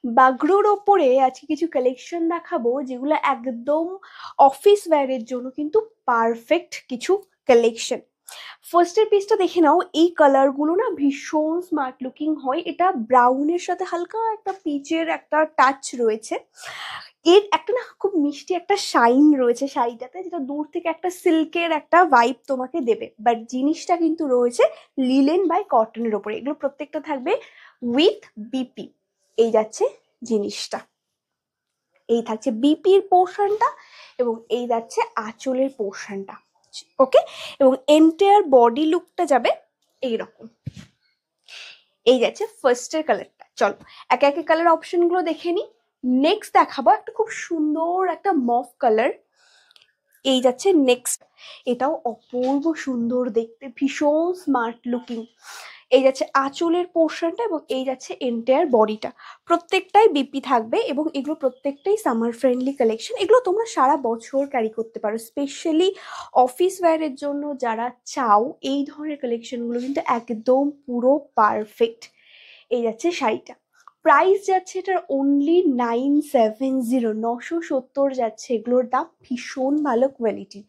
বাগরুর ওপরে আজকে কিছু কালেকশন দেখাবো যেগুলো একদম অফিস ওয়্যারের জন্য কিন্তু পারফেক্ট কিছু কালেকশন। ফার্স্টের পিসটা দেখে নাও, এই কালার গুলো না ভীষণ স্মার্ট লুকিং হয়। এটা ব্রাউনের সাথে হালকা একটা পিচের একটা টাচ রয়েছে। এর একটা না খুব মিষ্টি একটা শাইন রয়েছে শাড়িটাতে, যেটা দূর থেকে একটা সিল্কের একটা ভাইব তোমাকে দেবে। বাট জিনিসটা কিন্তু রয়েছে লিলেন বাই কটনের ওপরে। এগুলো প্রত্যেকটা থাকবে উইথ বিপি। এই যাচ্ছে জিনিসটা, এই থাকছে বিপির পোর্শনটা এবং এই যাচ্ছে আঁচলের পোর্শনটা। ওকে, এবং এন্টায়ার বডি লুকটা যাবে এইরকম। এই যাচ্ছে ফার্স্টের কালারটা। চলো একে একে কালার অপশন গুলো দেখে নি। নেক্সট দেখাবো একটা খুব সুন্দর একটা মফ কালার। এই যাচ্ছে নেক্সট, এটাও অপূর্ব সুন্দর দেখতে, ভীষণ স্মার্ট লুকিং। এই যাচ্ছে আঁচলের পোর্শনটা এবং এই যাচ্ছে এন্টায়ার বডিটা। প্রত্যেকটাই বিপি থাকবে এবং এগুলো প্রত্যেকটাই সামার ফ্রেন্ডলি কালেকশন। এগুলো তোমরা সারা বছর ক্যারি করতে পারো, স্পেশালি অফিস ওয়্যারের জন্য যারা চাও এই ধরনের কালেকশনগুলো কিন্তু একদম পুরো পারফেক্ট। এই যাচ্ছে শাড়িটা, প্রাইস যাচ্ছে এটার অনলি 970, 970 যাচ্ছে এগুলোর দাম। ভীষণ ভালো কোয়ালিটি।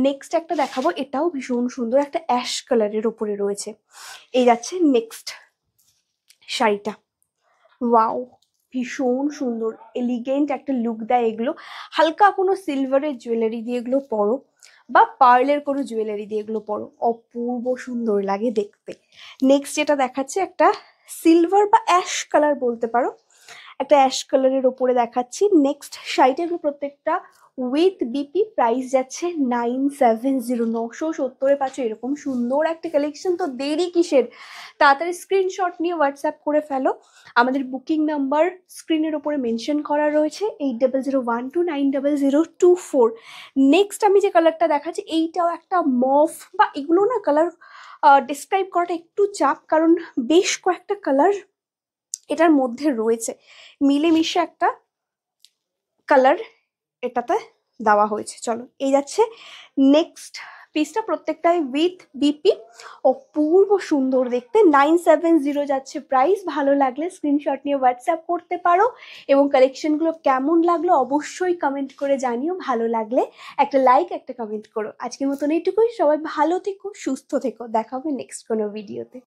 নেক্সট একটা দেখাবো, এটাও ভীষণ সুন্দর, একটা অ্যাশ কালারের ওপরে রয়েছে। এই যাচ্ছে নেক্সট শাড়িটা। ওয়াও, ভীষণ সুন্দর এলিগেন্ট একটা লুক দেয় এগুলো। হালকা কোনো সিলভারের জুয়েলারি দিয়ে এগুলো পরো বা পার্লের কোনো জুয়েলারি দিয়ে এগুলো পরো, অপূর্ব সুন্দর লাগে দেখতে। নেক্সট যেটা দেখাচ্ছে একটা সিলভার বা অ্যাশ কালার বলতে পারো, একটা অ্যাশ কালারের ওপরে দেখাচ্ছি। নেক্সট শাড়িটা এগুলো প্রত্যেকটা উইথ বিপি, প্রাইস যাচ্ছে 970, 970 পাচ্ছ এরকম সুন্দর একটা কালেকশন। তো দেরি কিসের, তাড়াতাড়ি স্ক্রিনশট নিয়ে হোয়াটসঅ্যাপ করে ফেলো। আমাদের বুকিং নাম্বার স্ক্রিনের ওপরে মেনশন করা রয়েছে 8001290024। নেক্সট আমি যে কালারটা দেখাচ্ছি এইটাও একটা মফ, বা এগুলো না কালার ডিসক্রাইব করাটা একটু চাপ, কারণ বেশ কয়েকটা কালার এটার মধ্যে রয়েছে, মিলেমিশে একটা কালার এটাতে দেওয়া হয়েছে। চলো এই যাচ্ছে নেক্সট পিসটা, প্রত্যেকটাই উইথ বিপি, অপূর্ব সুন্দর দেখতে। 970 যাচ্ছে প্রাইস। ভালো লাগলে স্ক্রিনশট নিয়ে হোয়াটসঅ্যাপ করতে পারো এবং কালেকশনগুলো কেমন লাগলো অবশ্যই কমেন্ট করে জানিও। ভালো লাগলে একটা লাইক, একটা কমেন্ট করো। আজকের মতন এইটুকুই, সবাই ভালো থেকো, সুস্থ থেকো, দেখা হবে নেক্সট কোনো ভিডিওতে।